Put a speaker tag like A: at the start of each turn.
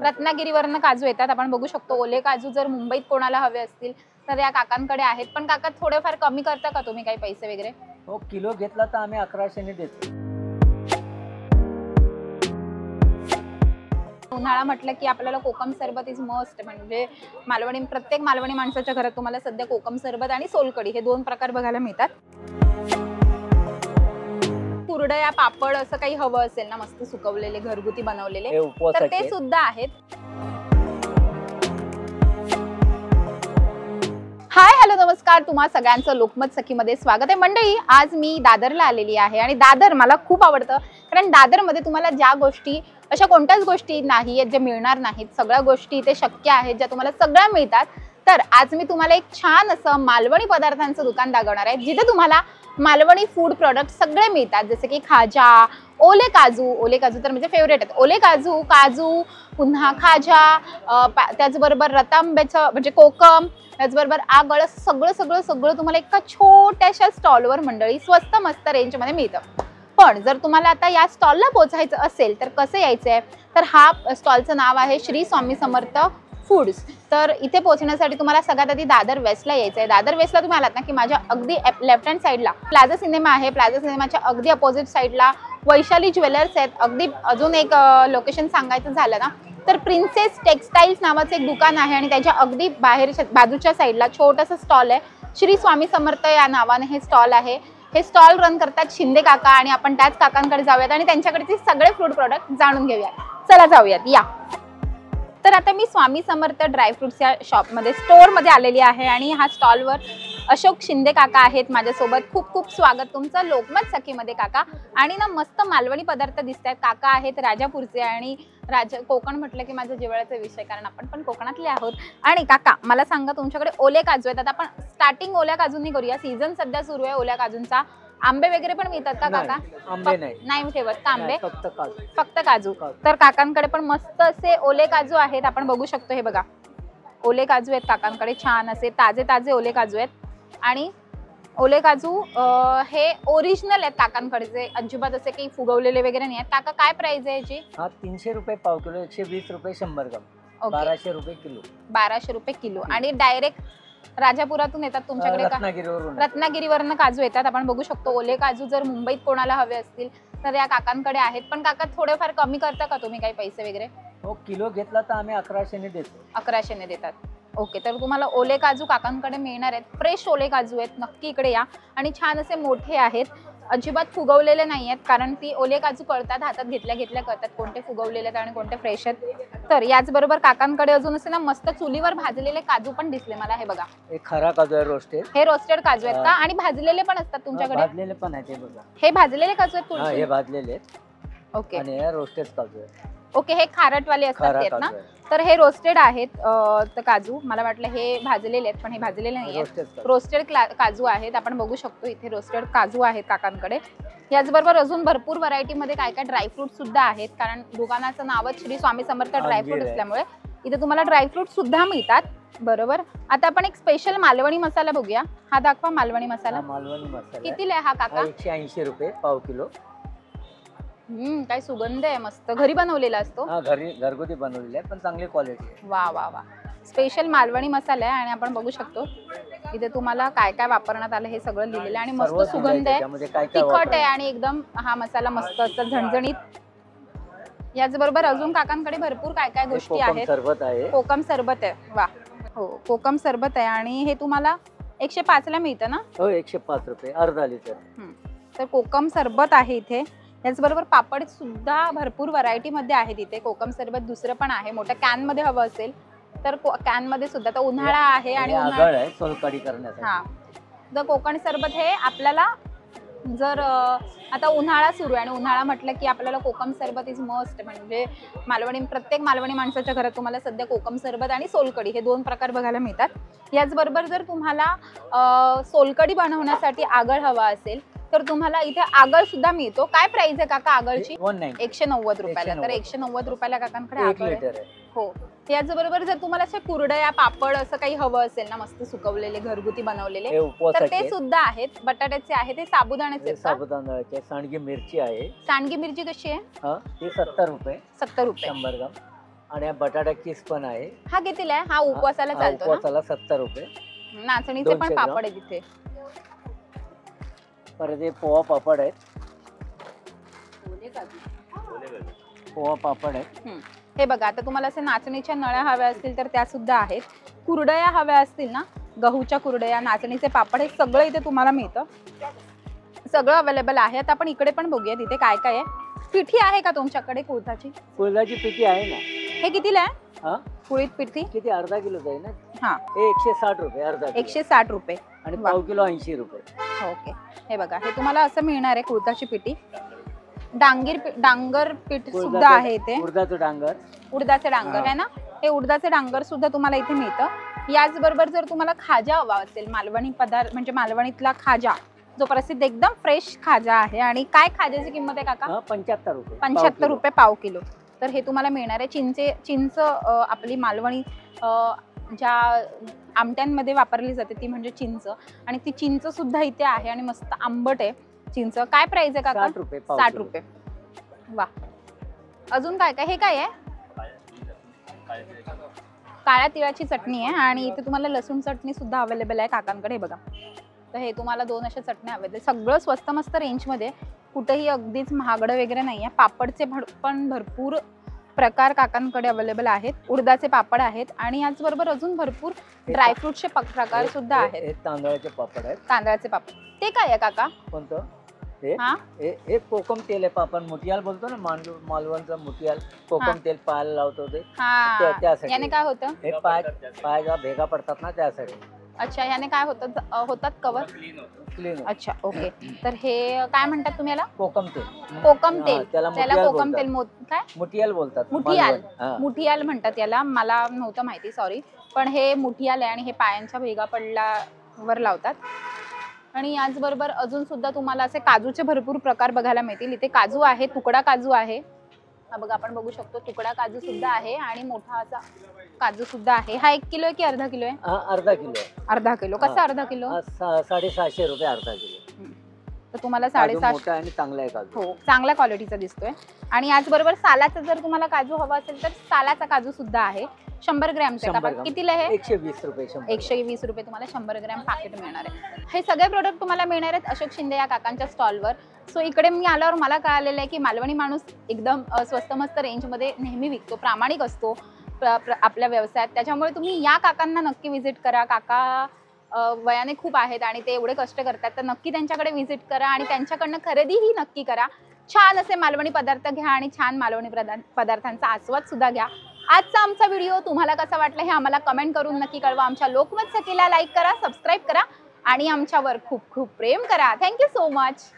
A: रत्नागिरीवरनं काजू येतात, आपण बघू शकतो. ओले काजू जर मुंबईत कोणाला हवे असतील तर या काकांकडे आहेत. पण काका थोडेफार कमी करता का तुम्ही काही पैसे वगैरे?
B: हो, किलो घेतला तर आम्ही 1100 ने देतो.
A: उन्हाळा म्हटलं की आपल्याला कोकम सरबत इज मस्ट. म्हणजे प्रत्येक मालवणी माणसाच्या घरात तुम्हाला सध्या कोकम सरबत आणि सोलकढी हे दोन प्रकार बघायला मिळतात. कुरडया, पापड असं काही हवं असेल ना, मस्त सुकवलेले घरगुती बनवलेले, तर ते सुद्धा आहेत. हाय, हॅलो, नमस्कार. तुम्हा सगळ्यांचं लोकमत सखीमध्ये स्वागत आहे. मंडळी, आज मी दादरला आलेली आहे आणि दादर मला खूप आवडतं, कारण दादरमध्ये तुम्हाला ज्या गोष्टी, अशा कोणत्याच गोष्टी नाही आहेत ज्या मिळणार नाहीत. सगळ्या गोष्टी इथे शक्य आहेत, ज्या तुम्हाला सगळ्या मिळतात. तर आज मी तुम्हाला एक छान असं मालवणी पदार्थांचं दुकान दाखवणार आहे, जिथे तुम्हाला मालवणी फूड प्रोडक्ट सगळे मिळतात. जसे की खाजा, ओले काजू तर म्हणजे फेवरेट आहेत. ओले काजू, पुन्हा खाजा, त्याचबरोबर रतांब्याचं म्हणजे कोकम, त्याचबरोबर आगळ, सगळं तुम्हाला एका छोट्याशा स्टॉलवर मंडळी स्वस्त मस्त रेंजमध्ये मिळतं. पण जर तुम्हाला आता या स्टॉलला पोहोचायचं असेल तर कसं यायचंय, तर हा स्टॉलचं नाव आहे श्री स्वामी समर्थ फूड्स. तर इथे पोहोचण्यासाठी तुम्हाला सगळ्यात आधी दादर वेस्टला यायचं आहे. दादर वेस्टला तुम्ही आलात ना की माझ्या अगदी लेफ्ट हँड साईडला प्लाझा सिनेमा आहे. प्लाझा सिनेमाच्या अगदी अपोजिट साईडला वैशाली ज्वेलर्स आहेत. अगदी अजून एक लोकेशन सांगायचं झालं ना तर प्रिन्सेस टेक्सटाईल्स नावाचं एक दुकान आहे आणि त्याच्या अगदी बाजूच्या साईडला छोटंसं स्टॉल आहे. श्री स्वामी समर्थ या नावाने हे स्टॉल आहे. हे स्टॉल रन करतात शिंदे काका आणि आपण त्याच काकांकडे जाऊयात आणि त्यांच्याकडचे सगळे फूड प्रोडक्ट जाणून घेऊयात. चला जाऊयात, या. तर आता मी स्वामी समर्थ ड्रायफ्रुट्स या शॉपमध्ये स्टोअरमध्ये आलेली आहे आणि ह्या स्टॉलवर अशोक शिंदे काका आहेत माझ्यासोबत. खूप खूप स्वागत तुमचं लोकमत सखीमध्ये काका. आणि ना मस्त मालवणी पदार्थ दिसत आहेत. काका आहेत राजापूरचे आणि कोकण म्हटलं की माझा जिव्हाळ्याचा विषय, कारण आपण पण कोकणातले आहोत. आणि काका मला सांगा, तुमच्याकडे ओले काजू आहेत. आता आपण स्टार्टिंग ओल्या काजूंनी करूया. सीझन सध्या सुरू आहे ओल्या काजूंचा. आंबे वगैरे पण मिळतात का काका?
B: आंबे नाही
A: ठेवत का आंबे? फक्त काजू.
B: काजू.
A: तर काकांकडे पण मस्त असे ओले काजू आहेत, आपण बघू शकतो. हे बघा, ओले काजू आहेत काकांकडे, छान असे ताजे ओले काजू आहेत. आणि ओले काजू हे ओरिजिनल आहेत काकांकडचे, अजिबात असे काही फुगवलेले वगैरे नाही आहेत. काका काय प्राइस आहे याची?
B: हा 300 रुपये पाव किलो, 120 रुपये 100 ग्राम, 1200 रुपये किलो.
A: 1200 रुपये किलो. आणि डायरेक्ट राजापुरातून येतात तुमच्याकडे का? रत्नागिरीवरनं काजू येतात, आपण बघू शकतो. ओले काजू जर मुंबईत कोणाला हवे असतील तर या काकांकडे आहेत. पण काका थोडेफार कमी करता का तुम्ही काही पैसे वगैरे?
B: हो, किलो घेतला तर आम्ही 1100 ने देतो.
A: 1100 ने देतात. ओके, तर तुम्हाला ओले काजू काकांकडे मिळणार आहेत. फ्रेश ओले काजू आहेत, नक्की इकडे या. आणि छान असे मोठे आहेत, अजिबात फुगवलेले नाही आहेत, कारण ती ओले काजू कळतात, हातात घेतल्या कळतात कोणते फुगवलेले आहेत आणि कोणते फ्रेश आहेत. तर याचबरोबर काकांकडे अजून असे ना मस्त चुलीवर भाजलेले काजू पण दिसले मला. हे बघा,
B: एक खरा काजू आहे, रोस्टेड.
A: हे रोस्टेड काजू आहेत का? आणि भाजलेले पण असतात तुमच्याकडे?
B: भाजलेले पण आहेत. हे बघा,
A: हे भाजलेले काजू आहेत.
B: हे भाजलेले आहेत.
A: ओके,
B: आणि हे रोस्टेड काजू आहे.
A: ओके, हे खारटवाले असतात ना? तर हे रोस्टेड आहेत काजू. मला वाटलं हे भाजलेले आहेत, पण हे भाजलेले नाही आहेत, रोस्टेड काजू आहेत. आपण बघू शकतो इथे रोस्टेड काजू आहेत काकांकडे. याचबरोबर अजून भरपूर व्हरायटीमध्ये काय ड्रायफ्रूट सुद्धा आहेत, कारण दुकानाचं नावच श्री स्वामी समर्थ ड्रायफ्रूट असल्यामुळे इथे तुम्हाला ड्रायफ्रूट सुद्धा मिळतात. बरोबर. आता आपण एक स्पेशल मालवणी मसाला बघूया. हा दाखवा मालवणी मसाला. कितीला आहे हा काका?
B: 180 रुपये पाव किलो.
A: काय सुगंध आहे, मस्त. घरी बनवलेला असतो?
B: घरगुती बनवलेला आहे, पण चांगली क्वालिटी आहे.
A: वा वा वा, स्पेशल मालवणी मसाला आहे. आणि आपण बघू शकतो इथे तुम्हाला काय काय वापरण्यात आलं हे सगळं लिहिलेलं आहे. आणि मस्त सुगंध आहे, तिखट आहे आणि एकदम हा मसाला मस्त असतो, झणझणीत. याचबरोबर अजून काकांकडे भरपूर काय काय गोष्टी आहेत. कोकम सरबत आहे. वा, हो, कोकम सरबत आहे. आणि हे तुम्हाला 105 ला मिळतं ना?
B: हो, 105 रुपये अर्धा लिटर.
A: तर कोकम सरबत आहे इथे. याचबरोबर पापड सुद्धा भरपूर व्हरायटी मध्ये आहेत इथे. कोकम सरबत दुसरं पण आहे, मोठ्या कॅन मध्ये हवं असेल तर कॅन मध्ये सुद्धा. तर उन्हाळा आहे आणि
B: सोलकढी करण्यासाठी.
A: हा, तर कोकण सरबत हे आपल्याला जर आता उन्हाळा सुरू आहे आणि उन्हाळा म्हटलं की आपल्याला कोकम सरबत इज मस्ट. म्हणजे प्रत्येक मालवणी माणसाच्या घरात तुम्हाला सध्या कोकम सरबत आणि सोलकढी हे दोन प्रकार बघायला मिळतात. याचबरोबर जर तुम्हाला सोलकढी बनवण्यासाठी आगळ हवा असेल तर तुम्हाला इथे आगळ सुद्धा मिळतो. काय प्राइस आहे काका आगळची? 190 रुपयाला. तर 190 रुपयाला काकांकडे आगळ आहे. हो, याचबरोबर जर तुम्हाला असे कुरडया, पापड असं काही हवं असेल ना, मस्त सुकवलेले घरगुती बनवलेले, तर ते सुद्धा आहेत. बटाट्याचे आहेत, ते साबुदाण्याचे.
B: सांडगी मिरची आहे.
A: सांडगी मिरची कशी आहे?
B: ती 70 रुपये.
A: 70 रुपये
B: 100 ग्राम. आणि हा बटाटा किस पण आहे.
A: हा कितीला आहे? हा उपवासाला
B: हा
A: चालतो ना?
B: उपवासाला 70 रुपये.
A: नाचणीचे पण
B: 200 ग्राम.
A: पापड आहे तिथे.
B: परत हे पोहा पापड आहेत. पोहा पापड आहेत.
A: हे बघा, आता तुम्हाला असे नाचणीच्या नळ्या हव्या असतील तर त्या सुद्धा आहेत. कुरडया हव्या असतील ना, गहूच्या कुरडया, नाचणीचे पापड, हे सगळं इथे तुम्हाला मिळतं. सगळं अवेलेबल आहे. आता आपण इकडे पण बघूया तिथे काय काय आहे. पिठी आहे का तुमच्याकडे कुळथाची?
B: कुळथाची पिठी आहे ना.
A: हे कितीला आहे?
B: हा
A: कुळीत पिठी?
B: किती अर्धा किलोच आहे ना.
A: हा,
B: हे 160 रुपये अर्धा किलो.
A: 160 रुपये.
B: आणि
A: वा.
B: पाव किलो 80 रुपये.
A: ओके, हे बघा, हे तुम्हाला असं मिळणार आहे कुळथाची पिठी. डांगर पीठ सुद्धा आहे इथे.
B: उडदाचं डांगर.
A: उडदाचे डांगर आहे ना, हे उडदाचे डांगर सुद्धा तुम्हाला इथे मिळतं. याचबरोबर जर तुम्हाला खाजा हवा असेल, मालवणी पदार्थ म्हणजे मालवणीतला खाजा, जो प्रसिद्ध एकदम फ्रेश खाजा आहे. आणि काय खाज्याची किंमत आहे काका?
B: 75 रुपये.
A: 75 रुपये पाव किलो. तर हे तुम्हाला मिळणार आहे. चिंच आपली मालवणी ज्या आमट्यांमध्ये वापरली जाते ती म्हणजे चिंच, आणि ती चिंच सुद्धा इथे आहे आणि मस्त आंबट आहे चिंच. काय प्राइस आहे काका?
B: 60 रुपये.
A: 60 रुपये. वा. अजून काय काय? हे काय आहे? काळ्या तिळाची चटणी आहे आणि इथे तुम्हाला लसूण चटणी सुद्धा अवेलेबल आहे काकांकडे. हे बघा, तर हे तुम्हाला 2 अशा चटण्या अवेलेबल. सगळं स्वस्त मस्त रेंजमध्ये, कुठेही अगदीच महागडं वगैरे नाही आहे. पापडचे पण भरपूर प्रकार काकांकडे अवेलेबल आहेत. उडदाचे पापड आहेत आणि याचबरोबर अजून भरपूर ड्रायफ्रूटचे प्रकार सुद्धा आहेत.
B: हे तांदळाचे पापड आहेत.
A: तांदळाचे पापड ते काय आहे काका?
B: कोणतं?
A: हा,
B: हे कोकम तेल आहे. आपण मुठियाल बोलतो ना, मालवणचं मुठियाल. कोकम तेल पायाला लावतो ते.
A: हा,
B: त्यासाठी.
A: याने काय होतं?
B: हे पाय जेव्हा भेगा पडतात ना त्यासाठी.
A: अच्छा, याने काय होतात कवर?
B: क्लीन.
A: अच्छा, ओके. तर हे काय म्हणतात तुम्ही याला?
B: कोकम तेल.
A: कोकम तेल.
B: त्याला
A: त्याला कोकम तेल काय?
B: मुठियाल बोलतात.
A: मुठियाल म्हणतात याला. मला नव्हतं माहिती, सॉरी. पण हे मुठियाल आहे आणि हे पायांच्या भेगा पडल्यावर लावतात. आणि याचबरोबर अजून सुद्धा तुम्हाला असे काजूचे भरपूर प्रकार बघायला मिळतील. इथे काजू आहे, तुकडा काजू आहे. हा बघा, आपण बघू शकतो तुकडा काजू सुद्धा आहे आणि मोठा असा काजू सुद्धा आहे. हा 1 किलो आहे की अर्धा किलो आहे?
B: अर्धा किलो आहे.
A: अर्धा किलो. कसा अर्धा किलो?
B: 750 रुपये अर्धा किलो.
A: तर तुम्हाला 750.
B: आणि चांगला आहे काजू.
A: हो, चांगल्या क्वालिटीचा दिसतोय. आणि याचबरोबर सालाचा जर तुम्हाला काजू हवा असेल तर सालाचा काजू सुद्धा आहे. 100 ग्रॅमचा. कितीला आहे?
B: 120 रुपये.
A: 120 रुपये तुम्हाला 100 ग्रॅम पॅकेट मिळणार आहे. हे सगळे प्रोडक्ट तुम्हाला मिळणार आहेत अशोक शिंदे या काकांच्या स्टॉलवर. सो इकडे मी आल्यावर मला कळालेलं आहे की मालवणी माणूस एकदम स्वस्त मस्त रेंजमध्ये नेहमी विकतो, प्रामाणिक असतो आपल्या व्यवसायात. त्याच्यामुळे तुम्ही या काकांना नक्की व्हिजिट करा. काका वयाने खूप आहेत आणि ते एवढे कष्ट करतात, तर नक्की त्यांच्याकडे व्हिजिट करा आणि त्यांच्याकडनं खरेदीही नक्की करा. छान असे मालवणी पदार्थ घ्या आणि छान मालवणी पदार्थांचा आस्वाद सुद्धा घ्या. आजचा आमचा व्हिडिओ तुम्हाला कसा वाटला हे आम्हाला कमेंट करून नक्की कळवा. आमच्या लोकमत सखीला लाईक करा, सबस्क्राईब करा आणि आमच्यावर खूप खूप प्रेम करा. Thank you so much.